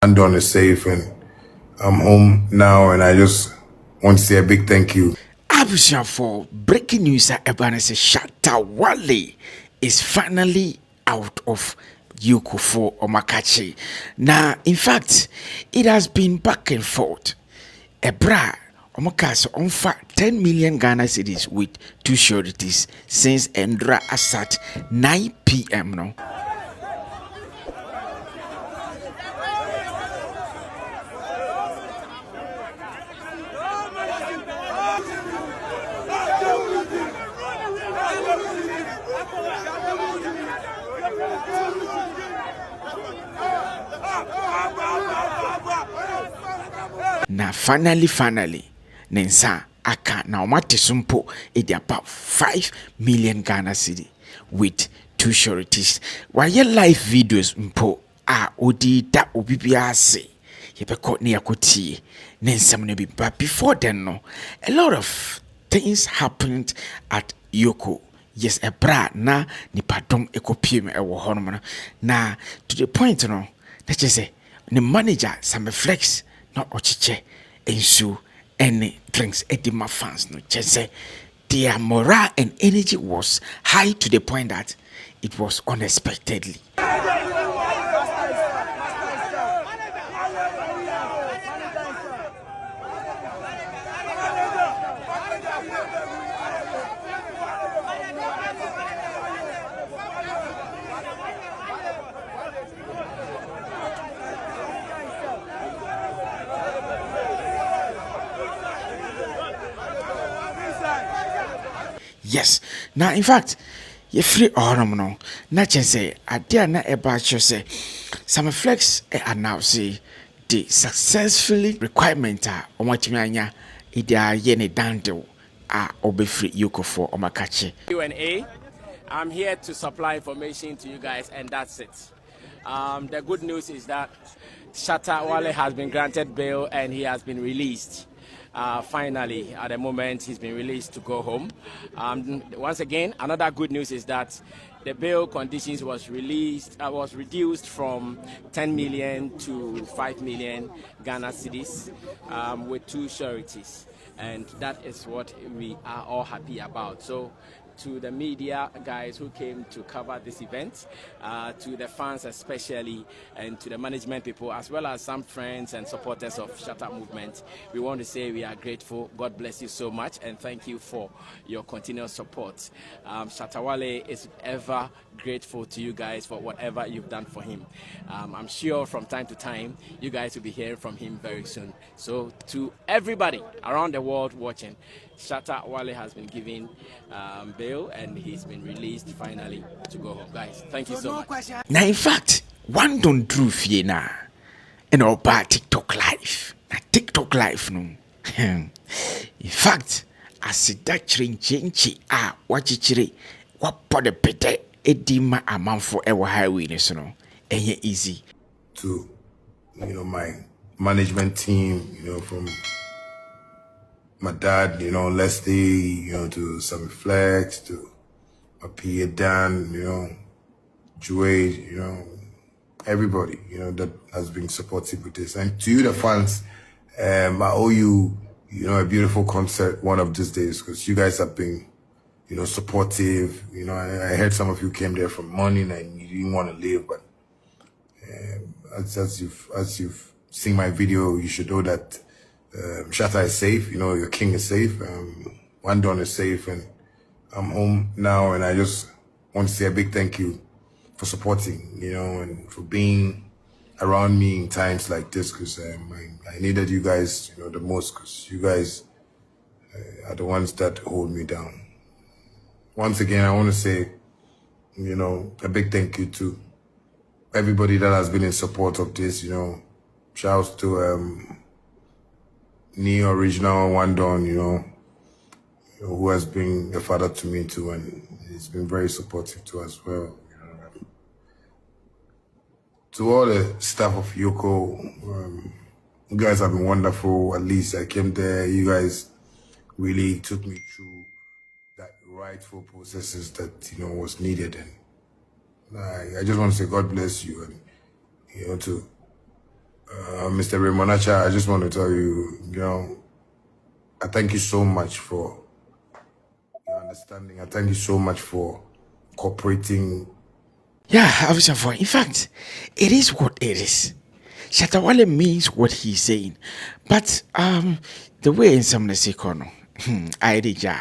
London is safe and I'm home now, and I just want to say a big thank you. Abusia for breaking news at Ebanese Shatta Wale is finally out of Eoco for Omakachi. Now, in fact, it has been back and forth. Ebra Omakas on 10 million Ghana cedis with two sureties since Endra Asat 9 p.m. No. Na finally Nensa aka na omate sumpo it about 5 million Ghana cedi with two sureties. Why live videos mpo a odi da obibia ase yebeko ne yakotie nensam no bi. But before then no, a lot of things happened at Eoco. Yes, a bra na nipadom ekopiem ewo honom no. Na to the point no, let's just say the manager some flex na ochiche ensu any drinks edima fans no just say their morale and energy was high to the point that it was unexpectedly. Yes. Now, in fact, you free autumn no. Not just say I dare not about you say some flex announce the successfully requirement on what you anya ida yene dando obe free Eoco for omakachi. Q&A. I'm here to supply information to you guys, and that's it. The good news is that Shatta Wale has been granted bail and he has been released. Finally, at the moment, he's been released to go home. Once again, another good news is that the bail conditions was reduced from 10 million to 5 million Ghana cedis with two sureties, and that is what we are all happy about. So, to the media guys who came to cover this event, to the fans especially, and to the management people, as well as some friends and supporters of Shatta Movement, we want to say we are grateful. God bless you so much, and thank you for your continuous support. Shatta Wale is ever grateful to you guys for whatever you've done for him. I'm sure from time to time, you guys will be hearing from him very soon. So to everybody around the world watching, Shatta Wale has been given bail and he's been released finally to go home. Guys, thank you so much. Now, in fact, one don't do fear na and all bad TikTok live. Na TikTok live no. In fact, as that chinchi wachichire wapo de pete edima amanfo ewa highway ne so no. Easy. To my management team, from my dad, Leslie, to Sammy Flex, to my PA Dan, Joey, everybody, that has been supportive with this. And to you, the fans, I owe you, a beautiful concert one of these days, because you guys have been, supportive. I heard some of you came there from morning and you didn't want to leave, but as you've seen my video, you should know that Shatta is safe. Your king is safe. London is safe, and I'm home now. And I just want to say a big thank you for supporting, and for being around me in times like this, because I needed you guys, the most, because you guys are the ones that hold me down. Once again, I want to say, a big thank you to everybody that has been in support of this. Shouts to Neo Original Wandon, who has been a father to me too, and he's been very supportive too as well. To all the staff of Eoco, you guys have been wonderful. At least I came there. You guys really took me through that rightful processes that was needed, and I just want to say God bless you, and to Mr. Ramonacha, I just want to tell you, I thank you so much for your understanding. I thank you so much for cooperating. Yeah, for in fact, it is what it is. Shatta Wale means what he's saying. But the way in some Nesikono, I did ja.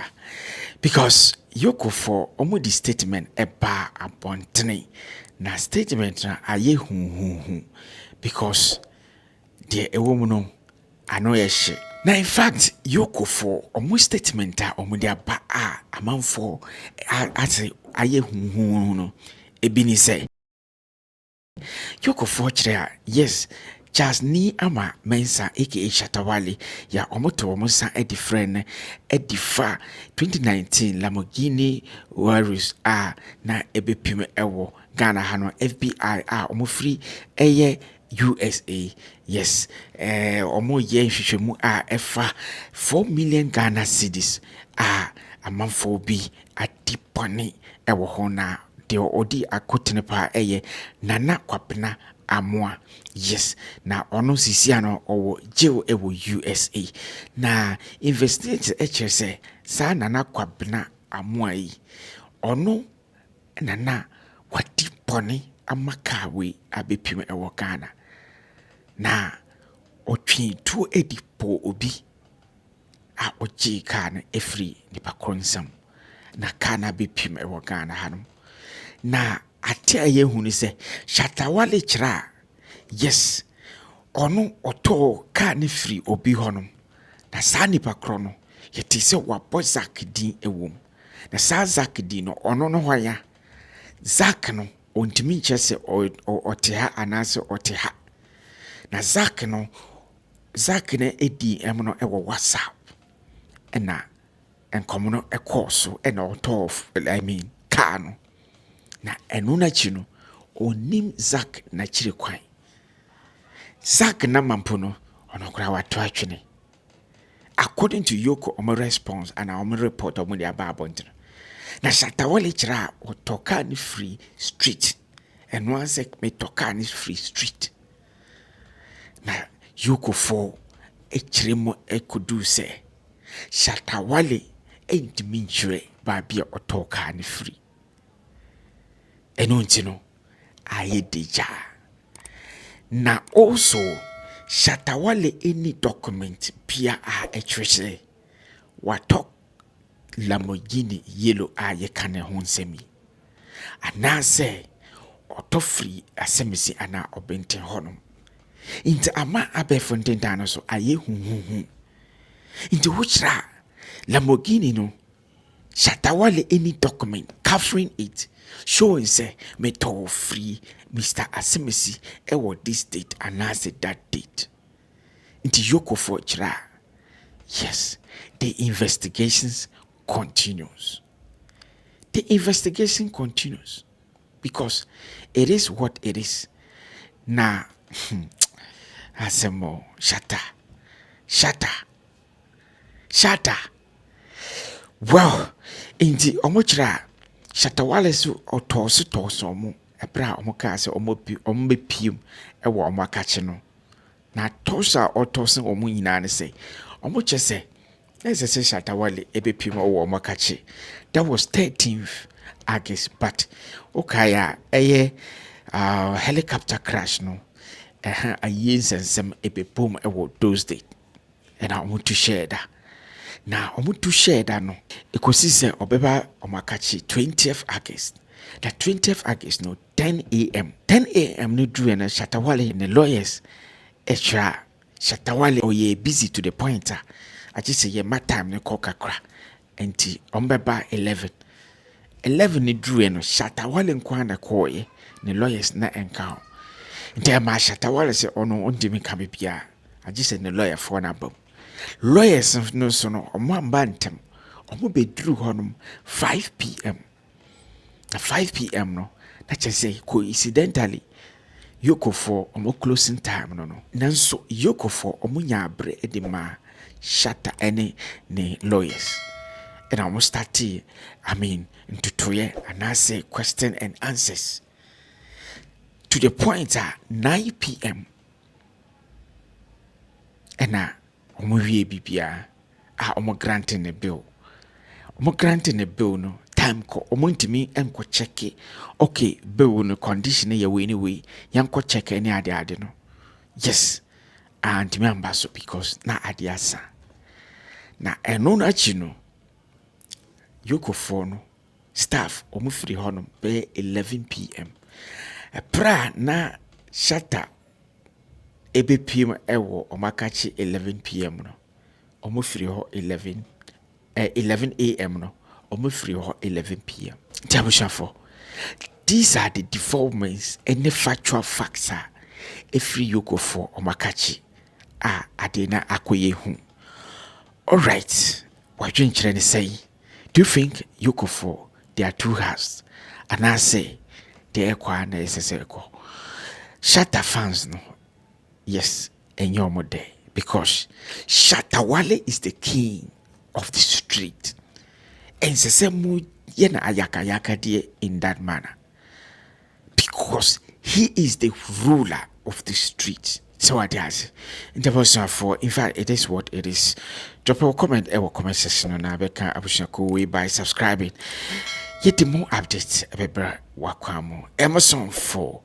Because Eoco for the statement eba abontene. Na statement na aye hu. Because the a woman I know a shit. Now, in fact, Eoco for statement de aba a man for I say aye hu no. Ebini say Eoco for yes. Charles ni ama mensa aka Shatta Wale ya omoto omosa edi friend edi fa 2019 Lamborghini Wale'S na ebepim ewo Ghana hano FBI omofri eye USA. Yes, omo ye nhwehwemu efa 4 million Ghana cedis amanfo bi adipone ewo ho na de odi akotene pa eye Nana Kwapena Amoa. Yes, na ono sisia no owo jew ewo USA. Na investigate say sa Nana Kwapena Amoa yi ono nana wadi pone amakawe abepim ewo Ghana. Na otwi tu edipo obi a oji kan efri nipa kronsam na kana bepim ewo Ghana hanum. Na ate aye hunu se Shatta Wale kira yes ono oto ka ne free obi honum na sa nipa kro no yeti se wabo Zak din ewom na sa Zak din no ono no hwaya Zak no ontimi nche se ote ha anase ote ha na Zak na edi no ewo WhatsApp na enkomo no ekoso na oto ka no na enu na chi no onim Zak na chire kwan Zak na mampo no ono kura wato atwene. According to Eoco omo response and omo report omo de aba abontre na Shatta Wale kira otoka ni free street and one sec me toka ni free street na Eoco for ekiremo ekodu se Shatta Wale endiminchure ba bia otoka ni free eno ntino aye deja. Na also Shatta Wale any document pia etwese watok Lamborghini yellow ye kane ho nsemi anase otofri asemisi ana obenten honom inti ama abefonten dano so aye hu inti wuchra Lamborghini no Shatta Wale any document covering it showing say meto free Mr. Asemisi ewo this date and say that date. Into Eoco for chira. Yes, the investigations continues. The investigation continues because it is what it is. Na asemo Shatta. Well, inti omochira Shatta Wale so otoso omo ebra omo ka se omo bepiem ewo omo akache no na tosa otoso omo nyina ne se omo chese ese se Shatta Wale ebepiem owo omo akache. That was 13th August, but okaya eye helicopter crash no aye nsensem ebepom ewo those days and I want to share that. Now, I want to share that no. Ekosi se obeba omakachi 20th August. The 20th August no 10 a.m. 10 a.m. no drew na Shatta Wale ne lawyers extra. Shatta Wale oye busy to the point. I just say ye my time ne call kakra. Enti ombeba 11. 11 ni drew no Shatta Wale nkwa na call ye ne lawyers na enka. Enti ma Shatta Wale se ono ondimi ka bibia. I just say ne lawyer for na bam. Lawyers no so no omo bantem omo bedru honum 5 p.m. Na 5 p.m. no na say coincidentally Eoco for omo closing time no nanso Eoco for omo nyabre edema Shatta ene ne lawyers and omo start ntutoye and I say question and answers to the point at 9 p.m. ɛna ɔmo wie bibia a ɔmo granting ne bill no time ko ɔmo ntimi enko check okay bill no condition yɛ we anyway yanko check any ade no yes ntimi amba so because na ade asa na ɛno no achi no Eoco for no staff ɔmo firi hɔ no be 11 p.m. pra na Shatta ebe pm ɛwɔ ɔmo akachi 11 p.m. no ɔmo firi hɔ 11 a.m. no ɔmo firi hɔ 11 p.m. Tabusha, these are the developments and the factual facts are every Eoco for omakachi adena akoye hu. All right, what you say? Do you think Eoco for there are two halves? And I say the equa na equal. Shatta fans no, yes, and your mode because Shatta Wale is the king of the street. And sesemu yena ayaka die in that manner because he is the ruler of the street. So what does in the person for in fact it is what it is. Drop a comment comment section on abeka abushaku way by subscribing. Yet more updates ebebra wakwamo Emerson for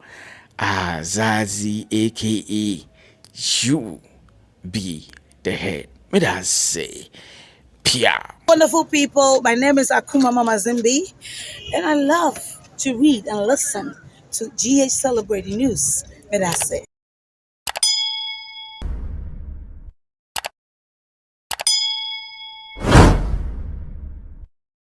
Zazie aka you be the head. May I say Pia. Wonderful people, my name is Akuma Mama Zimbi, and I love to read and listen to GH Celebrating News. May I say.